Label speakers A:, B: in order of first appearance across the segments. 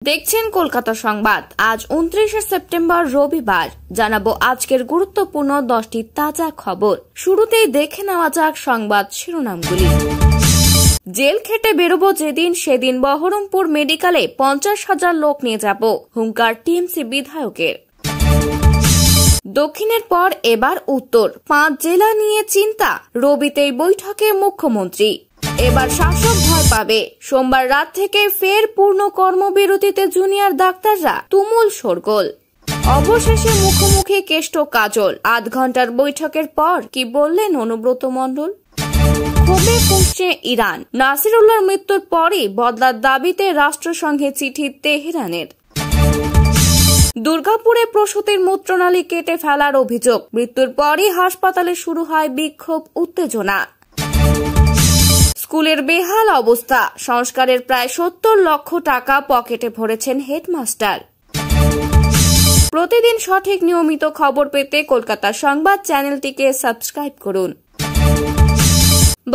A: দেখছেন কলকাতা সংবাদ। আজ 29 সেপ্টেম্বর রবিবার। জানাবো আজকের গুরুত্বপূর্ণ 10টি তাজা খবর। শুরুতেই দেখে নেওয়া যাক সংবাদ শিরোনামগুলি। জেল খেটে বেরোবো যেদিন সেদিন বহরমপুর মেডিকেলে 50,000 লোক নিয়ে যাব, হুঙ্কার টিএমসি বিধায়কের। দক্ষিণের পর এবার উত্তর, 5 জেলা নিয়ে চিন্তা, রবিতেই বৈঠকে মুখ্যমন্ত্রী। এবার শাসক ভয় পাবে, সোমবার রাত থেকে ফের পূর্ণ কর্মবিরতিতে জুনিয়র ডাক্তাররা, তুমুল শোরগোল। অবশেষে মুখোমুখি কেষ্ট কাজল, আধ ঘন্টার বৈঠকের পর কি বললেন অনুব্রত মণ্ডল? ক্ষোভে ফুঁসছে ইরান, নাসিরুল্লাহর মৃত্যুর পরই বদলার দাবিতে রাষ্ট্রসংঘে চিঠি তেহরানের। দুর্গাপুরে প্রসূতির মূত্রনালী কেটে ফেলার অভিযোগ, মৃত্যুর পরই হাসপাতালে শুরু হয় বিক্ষোভ, উত্তেজনা। স্কুলের বেহাল অবস্থা, সংস্কারের প্রায় 70 লক্ষ টাকা পকেটে ভরেছেন হেডমাস্টার। প্রতিদিন সঠিক নিয়মিত খবর পেতে কলকাতা সংবাদ চ্যানেলটিকে সাবস্ক্রাইব করুন।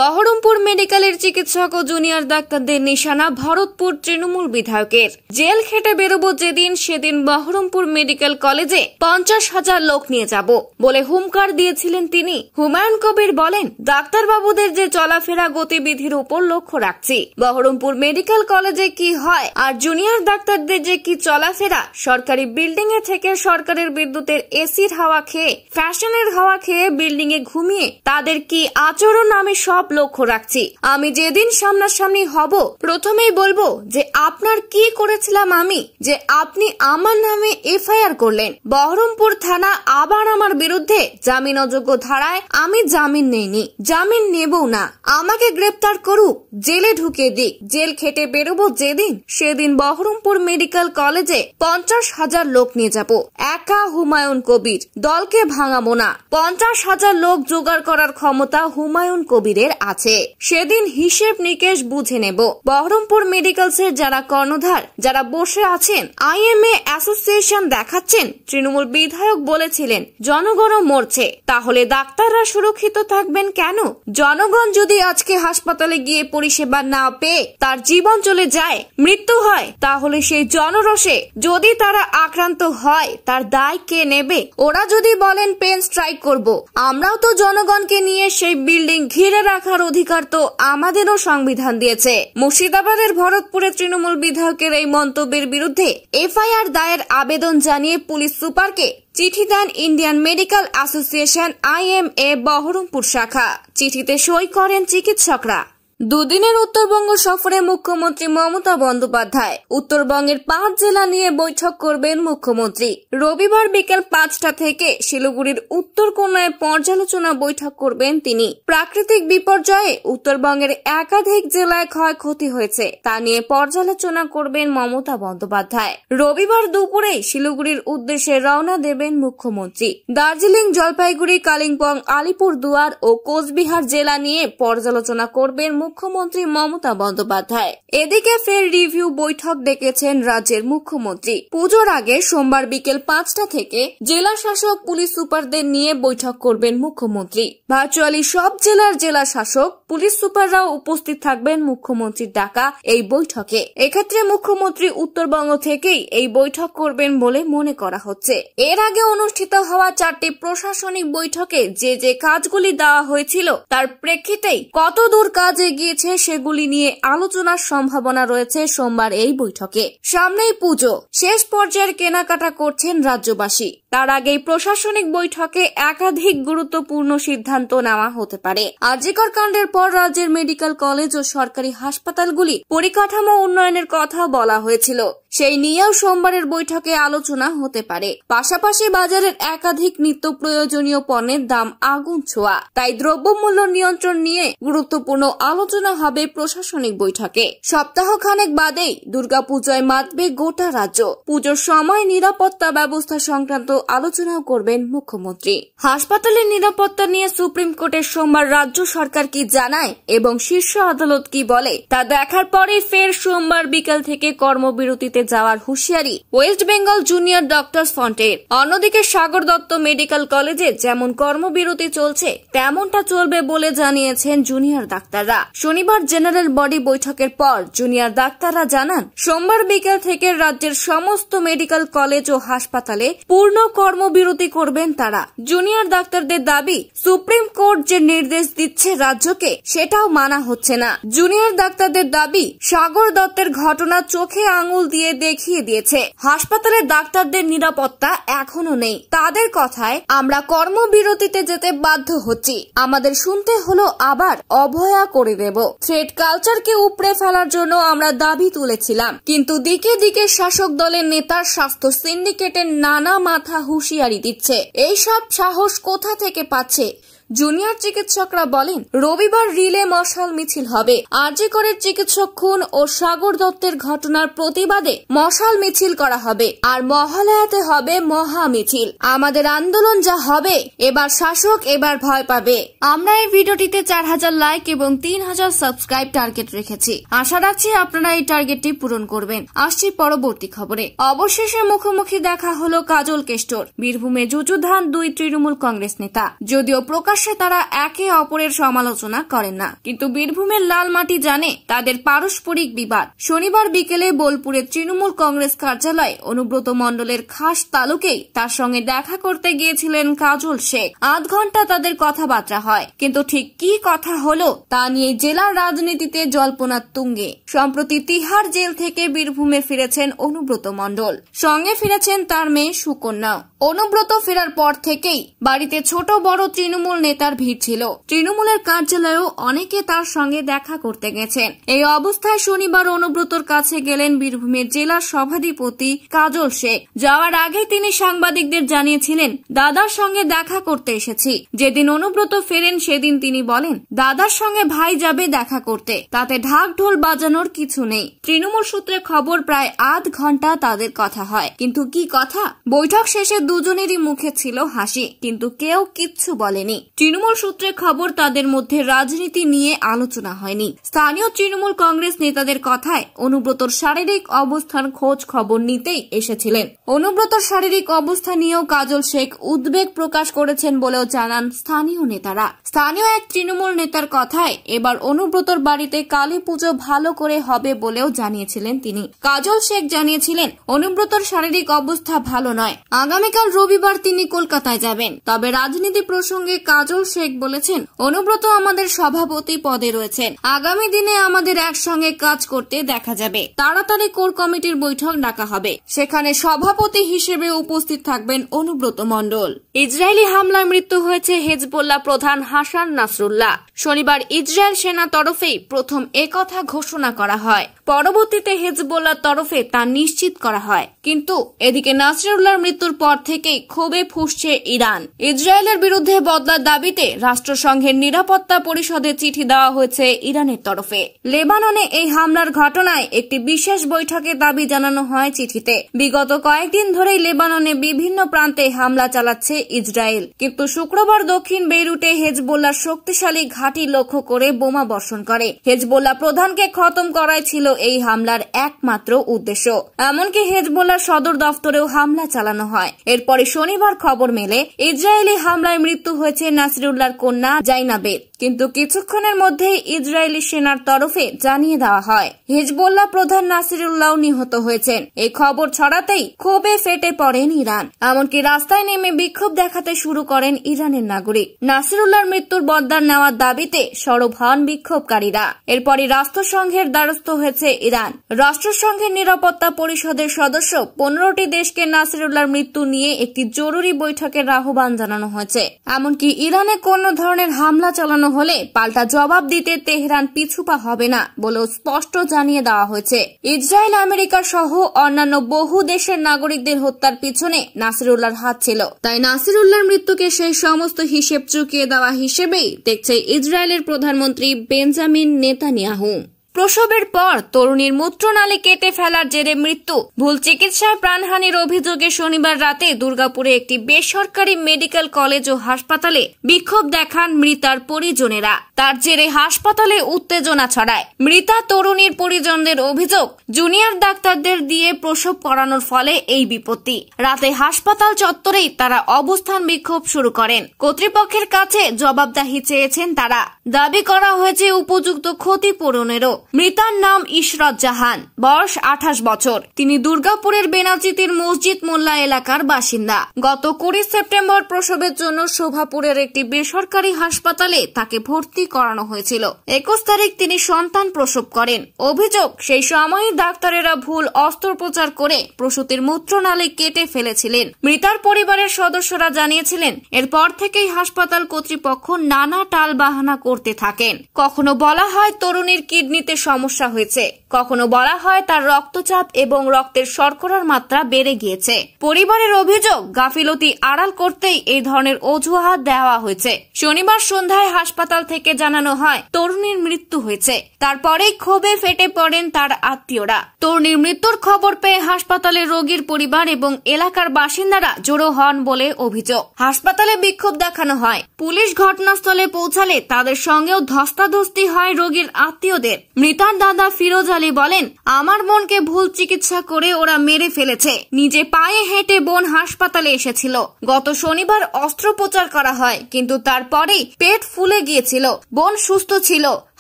A: বহরমপুর মেডিকেলের চিকিৎসক ও জুনিয়র ডাক্তারদের নিশানা ভরতপুর তৃণমূল বিধায়কের। জেল খেটে বেরোবো যেদিন সেদিন বহরমপুর মেডিকেল কলেজে 50,000 লোক নিয়ে যাব বলে হুমকার দিয়েছিলেন তিনি। হুমায়ুন কবির বলেন, ডাক্তারবাবুদের যে চলাফেরা গতিবিধির উপর লক্ষ্য রাখছি। বহরমপুর মেডিকেল কলেজে কি হয় আর জুনিয়র ডাক্তারদের যে কি চলাফেরা, সরকারি বিল্ডিং এ থেকে সরকারের বিদ্যুতের এসির হাওয়া খেয়ে, ফ্যাশনের হাওয়া খেয়ে বিল্ডিং এ ঘুমিয়ে তাদের কি আচরণ আমি সব লক্ষ্য রাখছি। আমি যেদিন সামনাসামনি হব প্রথমেই বলবো যে আপনার কি করেছিলাম আমি, যে আপনি আমার নামে এফআইআর করলেন। বহরমপুর থানা আবার আমার বিরুদ্ধে জামিন অযোগ্য ধারায় আমি জামিন নেইনি, জামিন নেবও না। আমাকে গ্রেপ্তার করুক, জেলে ঢুকিয়ে দিক। জেল খেটে বেরোবো যেদিন সেদিন বহরমপুর মেডিকেল কলেজে 50,000 লোক নিয়ে যাব। একা হুমায়ুন কবির, দলকে ভাঙাবো না। 50,000 লোক জোগাড় করার ক্ষমতা হুমায়ুন কবিরের আছে। সেদিন হিসেব নিকেশ বুঝে নেব। বহরমপুর মেডিকেলসের যারা কর্ণধার, যারা বসে আছেন, আইএমএ অ্যাসোসিয়েশন দেখাচ্ছেন। তৃণমূল বিধায়ক বলেছিলেন জনগণও মরছে, তাহলে ডাক্তাররা সুরক্ষিত থাকবেন কেন? জনগণ যদি আজকে হাসপাতালে গিয়ে পরিষেবা না পেয়ে তার জীবন চলে যায়, মৃত্যু হয়, তাহলে সেই জনরোষে যদি তারা আক্রান্ত হয় তার দায় কে নেবে? ওরা যদি বলেন পেন স্ট্রাইক করব, আমরাও তো জনগণকে নিয়ে সেই বিল্ডিং ঘিরে রাখার অধিকার তো আমাদেরও সংবিধান দিয়েছে। মুর্শিদাবাদের ভরতপুরে তৃণমূল বিধায়কের এই মন্তব্যের বিরুদ্ধে এফআইআর দায়ের আবেদন জানিয়ে পুলিশ সুপারকে চিঠি দেন Indian medical association IMA Baharampur শাখা। চিঠিতে সই করেন চিকিৎসকরা। দুদিনের উত্তরবঙ্গ সফরে মুখ্যমন্ত্রী মমতা বন্দ্যোপাধ্যায়। উত্তরবঙ্গের 5 জেলা নিয়ে বৈঠক করবেন মুখ্যমন্ত্রী। রবিবার বিকেল 5টা থেকে শিলিগুড়ির উত্তরকোনায় পর্যালোচনা বৈঠক করবেন তিনি। প্রাকৃতিক বিপর্যয়ে উত্তরবঙ্গের একাধিক জেলায় ক্ষয়ক্ষতি হয়েছে, তা নিয়ে পর্যালোচনা করবেন মমতা বন্দ্যোপাধ্যায়। রবিবার দুপুরে শিলিগুড়ির উদ্দেশ্যে রওনা দেবেন মুখ্যমন্ত্রী। দার্জিলিং, জলপাইগুড়ি, কালিম্পং, আলিপুরদুয়ার ও কোচবিহার জেলা নিয়ে পর্যালোচনা করবেন মুখ্যমন্ত্রী মমতা বন্দ্যোপাধ্যায়। এদিকে ফের রিভিউ বৈঠক ডেকেছেন রাজ্যের মুখ্যমন্ত্রী। পুজোর আগে সোমবার বিকেল 5টা থেকে জেলা শাসক, পুলিশ সুপারদের নিয়ে বৈঠক করবেন মুখ্যমন্ত্রী। ভার্চুয়ালি সব জেলার জেলা শাসক, পুলিশ সুপাররাও উপস্থিত থাকবেন মুখ্যমন্ত্রীর ডাকা এই বৈঠকে। এক্ষেত্রে মুখ্যমন্ত্রী উত্তরবঙ্গ থেকেই এই বৈঠক করবেন বলে মনে করা হচ্ছে। এর আগে অনুষ্ঠিত হওয়া 4টি প্রশাসনিক বৈঠকে যে যে কাজগুলি দেওয়া হয়েছিল তার প্রেক্ষিতেই কত দূর কাজ গিয়েছে সেগুলি নিয়ে আলোচনার সম্ভাবনা রয়েছে সোমবার এই বৈঠকে। সামনেই পুজো, শেষ পর্যায়ের কেনাকাটা করছেন রাজ্যবাসী। তার আগেই প্রশাসনিক বৈঠকে একাধিক গুরুত্বপূর্ণ সিদ্ধান্ত নেওয়া হতে পারে। আরজিকর কাণ্ডের পর রাজ্যের মেডিকেল কলেজ ও সরকারি হাসপাতালগুলি পরিকাঠামো উন্নয়নের কথা বলা হয়েছিল, সেই নিয়েও সোমবারের বৈঠকে আলোচনা হতে পারে। পাশাপাশি বাজারের একাধিক নিত্য প্রয়োজনীয় পণ্যের দাম আগুন ছোঁয়া, তাই দ্রব্যমূল্য নিয়ন্ত্রণ নিয়ে গুরুত্বপূর্ণ আলোচনা হবে প্রশাসনিক বৈঠকে। সপ্তাহখানেক বাদেই দুর্গাপূজায় মাতবে গোটা রাজ্য। পুজোর সময় নিরাপত্তা ব্যবস্থা সংক্রান্ত আলোচনাও করবেন মুখ্যমন্ত্রী। হাসপাতালের নিরাপত্তা নিয়ে সুপ্রিম কোর্টের সোমবার রাজ্য সরকার কি জানায় এবং শীর্ষ আদালত কি বলে তা দেখার পরে ফের সোমবার বিকেল থেকে কর্মবিরতিতে যাওয়ার হুঁশিয়ারি ওয়েস্ট বেঙ্গল জুনিয়র ডক্টরস ফ্রন্টের। অন্যদিকে সাগর দত্ত মেডিকেল কলেজে যেমন কর্মবিরতি চলছে তেমনটা চলবে বলে জানিয়েছেন জুনিয়র ডাক্তাররা। শনিবার জেনারেল বডি বৈঠকের পর জুনিয়র ডাক্তাররা জানান, সোমবার বিকেল থেকে রাজ্যের সমস্ত মেডিকেল কলেজ ও হাসপাতালে পূর্ণ কর্মবিরতি করবেন তারা। জুনিয়র ডাক্তারদের দাবি, সুপ্রিম কোর্ট যে নির্দেশ দিচ্ছে রাজ্যকে সেটাও মানা হচ্ছে না। জুনিয়র ডাক্তারদের দাবি, সাগর দত্তের ঘটনা চোখে আঙুল দিয়ে দেখিয়ে দিয়েছে হাসপাতালে ডাক্তারদের নিরাপত্তা এখনো নেই। তাদের কথায়, আমরা কর্মবিরতিতে যেতে বাধ্য হচ্ছি, আমাদের শুনতে হলো আবার অভয়া করে দেব। থ্রেড কালচারকে উপড়ে ফেলার জন্য আমরা দাবি তুলেছিলাম, কিন্তু দিকে দিকে শাসক দলের নেতার স্বাস্থ্য সিন্ডিকেটের নানা মাথা হুঁশিয়ারি দিচ্ছে। এইসব সাহস কোথা থেকে পাচ্ছে? জুনিয়র চিকিৎসকরা বলেন, রবিবার রিলে মশাল মিছিল হবে। আরজি করের চিকিৎসক খুন ও সাগর দত্তের ঘটনার প্রতিবাদে মশাল মিছিল করা হবে, আর মহালয়াতে হবে মহা মিছিল। আমাদের আন্দোলন যা হবে, এবার শাসক এবার ভয় পাবে। আমরা এই ভিডিওটিতে 4000 লাইক এবং 3000 সাবস্ক্রাইব টার্গেট রেখেছি। আশা রাখছি আপনারা এই টার্গেটটি পূরণ করবেন। আসছি পরবর্তী খবরে। অবশেষে মুখোমুখি দেখা হলো কাজল কেষ্টর। বীরভূমে যুযুধান 2 তৃণমূল কংগ্রেস নেতা। যদিও প্রকাশ্যে তারা একে অপরের সমালোচনা করেন না, কিন্তু বীরভূমের লাল মাটি জানে তাদের পারস্পরিক বিবাদ। শনিবার বিকেলে বোলপুরের তৃণমূল কংগ্রেস কার্যালয়ে অনুব্রত মণ্ডলের খাস তালুকেই তার সঙ্গে দেখা করতে গিয়েছিলেন কাজল শেখ। 8 ঘন্টা তাদের কথাবার্তা হয়, কিন্তু ঠিক কি কথা হলো তা নিয়ে জেলার রাজনীতিতে জল্পনার তুঙ্গে। সম্প্রতি তিহার জেল থেকে বীরভূমে ফিরেছেন অনুব্রত মণ্ডল, সঙ্গে ফিরেছেন তার মেয়ে সুকন্যাও। অনুব্রত ফেরার পর থেকেই বাড়িতে ছোট বড় তৃণমূল নেতার ভিড় ছিল। তৃণমূলের কার্যালয়েও অনেকে তার সঙ্গে দেখা করতে গেছেন। এই অবস্থায় শনিবার অনুব্রতর কাছে গেলেন বীরভূমের জেলার সভাধিপতি কাজল শেখ। যাওয়ার আগে তিনি সাংবাদিকদের জানিয়েছিলেন, দাদার সঙ্গে দেখা করতে এসেছি। যেদিন অনুব্রত ফেরেন সেদিন তিনি বলেন, দাদার সঙ্গে ভাই যাবে দেখা করতে, তাতে ঢাক ঢোল বাজানোর কিছু নেই। তৃণমূল সূত্রে খবর, প্রায় 8 ঘন্টা তাদের কথা হয়। কিন্তু কি কথা? বৈঠক শেষে দুজনেরই মুখে ছিল হাসি, কিন্তু কেউ কিচ্ছু বলেনি। তৃণমূল সূত্রে খবর, তাদের মধ্যে রাজনীতি নিয়ে আলোচনা হয়নি। স্থানীয় তৃণমূল কংগ্রেস নেতাদের কথায় অনুব্রতর শারীরিক অবস্থার খোঁজ খবর নিতেই এসেছিলেন। অনুব্রতর শারীরিক অবস্থা নিয়েও কাজল শেখ উদ্বেগ প্রকাশ করেছেন বলেও জানান স্থানীয় নেতারা। স্থানীয় এক তৃণমূল নেতার কথায়, এবার অনুব্রতর বাড়িতে কালী পুজো ভালো করে হবে বলেও জানিয়েছিলেন তিনি। কাজল শেখ জানিয়েছিলেন, অনুব্রতর শারীরিক অবস্থা ভালো নয়। আগামীকাল রবিবার তিনি কলকাতায় যাবেন। তবে রাজনীতি প্রসঙ্গে কাজল শেখ বলেছেন, অনুব্রত আমাদের সভাপতি পদে রয়েছেন। আগামী দিনে আমাদের একসঙ্গে কাজ করতে দেখা যাবে। তাড়াতাড়ি কোর কমিটির বৈঠক ডাকা হবে, সেখানে সভাপতি হিসেবে উপস্থিত থাকবেন অনুব্রত মণ্ডল। ইসরায়েলি হামলায় মৃত্যু হয়েছে হেজবোল্লাহ প্রধান হাসান নাসরুল্লাহ। শনিবার ইসরায়েল সেনা তরফেই প্রথম একথা ঘোষণা করা হয়। পরবর্তীতে হেজবোল্লাহর তরফে তা নিশ্চিত করা হয়। কিন্তু এদিকে নাসরুল্লাহর মৃত্যুর পর থেকেই ক্ষোভে ফুঁসছে ইরান। ইসরায়েলের বিরুদ্ধে বদলার দাবিতে রাষ্ট্রসংঘের নিরাপত্তা পরিষদে চিঠি দেওয়া হয়েছে ইরানের তরফে। লেবাননে এই হামলার ঘটনায় একটি বিশেষ বৈঠকে দাবি জানানো হয় চিঠিতে। বিগত কয়েকদিন ধরেই লেবাননে বিভিন্ন প্রান্তে হামলা চালাচ্ছে ইসরায়েল, কিন্তু শুক্রবার দক্ষিণ বেইরুটে হেজবোল্লাহর শক্তিশালী ঘাঁটি লক্ষ্য করে বোমা বর্ষণ করে। হেজবোল্লাহ প্রধানকে খতম করাই ছিল এই হামলার একমাত্র উদ্দেশ্য। এমনকি হেজবোল্লাহর সদর দফতরেও হামলা চালানো হয়। এরপরে শনিবার খবর মেলে, ইসরায়েলি হামলায় মৃত্যু হয়েছে নাসরুল্লাহর কন্যা জাইনাবের। কিন্তু কিছুক্ষণের মধ্যেই ইসরায়েলি সেনার তরফে জানিয়ে দেওয়া হয় হিজবুল্লাহ প্রধান নাসিরুল্লাহ নিহত হয়েছেন। এই খবর ছড়াতেই ক্ষোভে ফেটে পড়েন ইরান। এমনকি রাস্তায় নেমে বিক্ষোভ দেখাতে শুরু করেন ইরানের নাগরিক। নাসিরুল্লাহর মৃত্যুর বদলা নেওয়ার দাবিতে সরব হন বিক্ষোভকারীরা। এরপরই রাষ্ট্রসংঘের দ্বারস্থ হয়েছে ইরান। রাষ্ট্রসংঘের নিরাপত্তা পরিষদের সদস্য 15টি দেশকে নাসিরুল্লাহর মৃত্যু নিয়ে একটি জরুরি বৈঠকের আহ্বান জানানো হয়েছে। এমনকি ইরানে কোন ধরনের হামলা চালানো হলে পাল্টা জবাব দিতে তেহরান পিছুপা হবে না বলেও স্পষ্ট জানিয়ে দেওয়া হয়েছে। ইসরায়েল, আমেরিকা সহ অন্যান্য বহু দেশের নাগরিকদের হত্যার পিছনে নাসিরুল্লাহর হাত ছিল। তাই নাসিরুল্লাহর মৃত্যুকে সেই সমস্ত হিসেব চুকিয়ে দেওয়া হিসেবেই দেখছে ইসরায়েলের প্রধানমন্ত্রী বেঞ্জামিন নেতানিয়াহু। প্রসবের পর তরুণীর মূত্রনালী কেটে ফেলার জেরে মৃত্যু, ভুল চিকিৎসায় প্রাণহানির অভিযোগে শনিবার রাতে দুর্গাপুরে একটি বেসরকারি মেডিকেল কলেজ ও হাসপাতালে বিক্ষোভ দেখান মৃতার পরিজনেরা। তার জেরে হাসপাতালে উত্তেজনা ছড়ায়। মৃতা তরুণীর পরিজনদের অভিযোগ, জুনিয়র ডাক্তারদের দিয়ে প্রসব করানোর ফলে এই বিপত্তি। রাতে হাসপাতাল চত্বরেই তারা অবস্থান বিক্ষোভ শুরু করেন। কর্তৃপক্ষের কাছে জবাবদিহি চেয়েছেন তারা। দাবি করা হয়েছে উপযুক্ত ক্ষতিপূরণেরও। মৃতার নাম ইশরাত জাহান, বয়স 28 বছর। তিনি দুর্গাপুরের বেনাচিতির মসজিদ মোল্লা এলাকার বাসিন্দা। গত 20 সেপ্টেম্বর প্রসবের জন্য শোভাপুরের একটি বেসরকারি হাসপাতালে তাকে ভর্তি করানো হয়েছিল। 21 তারিখ তিনি সন্তান প্রসব করেন। অভিযোগ, সেই সময় ডাক্তারেরা ভুল অস্ত্রোপচার করে প্রসূতির মূত্রনালী কেটে ফেলেছিলেন। মৃতার পরিবারের সদস্যরা জানিয়েছিলেন, এরপর থেকেই হাসপাতাল কর্তৃপক্ষ নানা টালবাহানা করতে থাকেন। কখনো বলা হয় তরুণীর কিডনিতে সমস্যা হয়েছে, কখনো বলা হয় তার রক্তচাপ এবং রক্তের শর্করার মাত্রা বেড়ে গিয়েছে। পরিবারের অভিযোগ, গাফিলতি আড়াল করতেই এই ধরনের অজুহাত দেওয়া হয়েছে। শনিবার সন্ধ্যায় হাসপাতাল থেকে জানানো হয় তরুণীর মৃত্যু হয়েছে। তারপরেই ক্ষোভে ফেটে পড়েন তার আত্মীয়রা। তরুণীর মৃত্যুর খবর পেয়ে হাসপাতালে রোগীর পরিবার এবং এলাকার বাসিন্দারা জড়ো হন বলে অভিযোগ। হাসপাতালে বিক্ষোভ দেখানো হয়। পুলিশ ঘটনাস্থলে পৌঁছালে তাদের সঙ্গেও ধস্তাধস্তি হয় রোগীর আত্মীয়দের। মৃতার দাদা ফিরোজ আলী বলেন, আমার বোনকে ভুল চিকিৎসা করে ওরা মেরে ফেলেছে। নিজে পায়ে হেঁটে বোন হাসপাতালে এসেছিল। গত শনিবার অস্ত্রোপচার করা হয়, কিন্তু তারপরেই পেট ফুলে গিয়েছিল। বোন সুস্থ ছিল।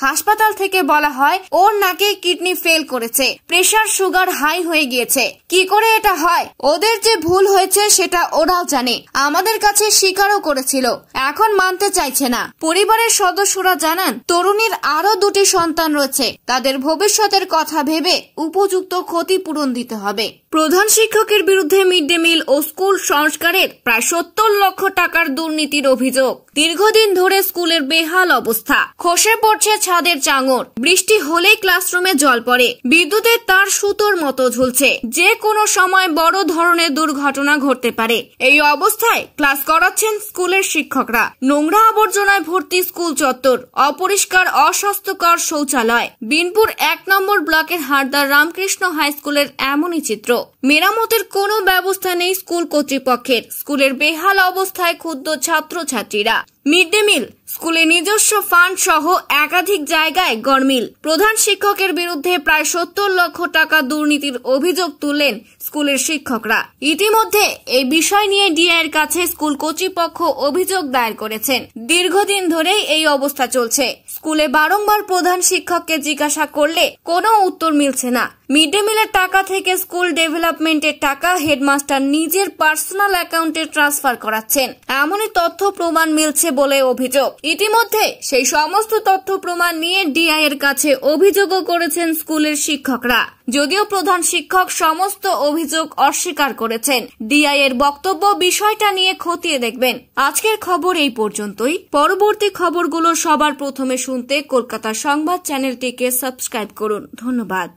A: হাসপাতাল থেকে বলা হয় ওর নাকি কিডনি ফেল করেছে, প্রেসার সুগার হাই হয়ে গিয়েছে। কি করে এটা হয়? ওদের যে ভুল হয়েছে সেটা ওরাও জানে, আমাদের কাছে স্বীকারও করেছিল, এখন মানতে চাইছে না। পরিবারের সদস্যরা জানান, তরুণীর আরো 2টি সন্তান রয়েছে। তাদের ভবিষ্যতের কথা ভেবে উপযুক্ত ক্ষতিপূরণ দিতে হবে। প্রধান শিক্ষকের বিরুদ্ধে মিড ডে মিল ও স্কুল সংস্কারের প্রায় 70 লক্ষ টাকার দুর্নীতির অভিযোগ। দীর্ঘদিন ধরে স্কুলের বেহাল অবস্থা। খসে পড়ছে ছাদের চাঙড়। বৃষ্টি হলেই ক্লাসরুমে জল পড়ে। বিদ্যুতের তার সুতোর মতো ঝুলছে। যে কোনো সময় বড় ধরনের দুর্ঘটনা ঘটতে পারে। এই অবস্থায় ক্লাস করাচ্ছেন স্কুলের শিক্ষকরা। নোংরা আবর্জনায় ভর্তি স্কুল চত্বর, অপরিষ্কার অস্বাস্থ্যকর শৌচালয়। বিনপুর 1 নম্বর ব্লকের হাটদার রামকৃষ্ণ হাই স্কুলের এমনই চিত্র। মেরামতের কোনো ব্যবস্থা নেই স্কুল কর্তৃপক্ষের। স্কুলের বেহাল অবস্থায় ক্ষুব্ধ ছাত্রছাত্রীরা। মিড ডে মিল, স্কুলে নিজস্ব ফান্ড সহ একাধিক জায়গায় গড়মিল। প্রধান শিক্ষকের বিরুদ্ধে প্রায় 70 লক্ষ টাকা দুর্নীতির অভিযোগ তুললেন স্কুলের শিক্ষকরা। ইতিমধ্যে এই বিষয় নিয়ে ডিআইয়ের কাছে স্কুল কর্তৃপক্ষ অভিযোগ দায়ের করেছেন। দীর্ঘদিন ধরেই এই অবস্থা চলছে। স্কুলে বারংবার প্রধান শিক্ষককে জিজ্ঞাসা করলে কোনো উত্তর মিলছে না। মিড ডে মিলের টাকা থেকে স্কুল ডেভেলপমেন্টের টাকা হেডমাস্টার নিজের পার্সোনাল অ্যাকাউন্টে ট্রান্সফার করাচ্ছেন, এমনই তথ্য প্রমাণ মিলছে বলে অভিযোগ। ইতিমধ্যে সেই সমস্ত তথ্য প্রমাণ নিয়ে ডিআইয়ের কাছে অভিযোগও করেছেন স্কুলের শিক্ষকরা। যদিও প্রধান শিক্ষক সমস্ত অভিযোগ অস্বীকার করেছেন। ডিআইয়ের বক্তব্য, বিষয়টা নিয়ে খতিয়ে দেখবেন। আজকের খবর এই পর্যন্তই। পরবর্তী খবরগুলো সবার প্রথমে শুনতে কলকাতা সংবাদ চ্যানেলটিকে সাবস্ক্রাইব করুন। ধন্যবাদ।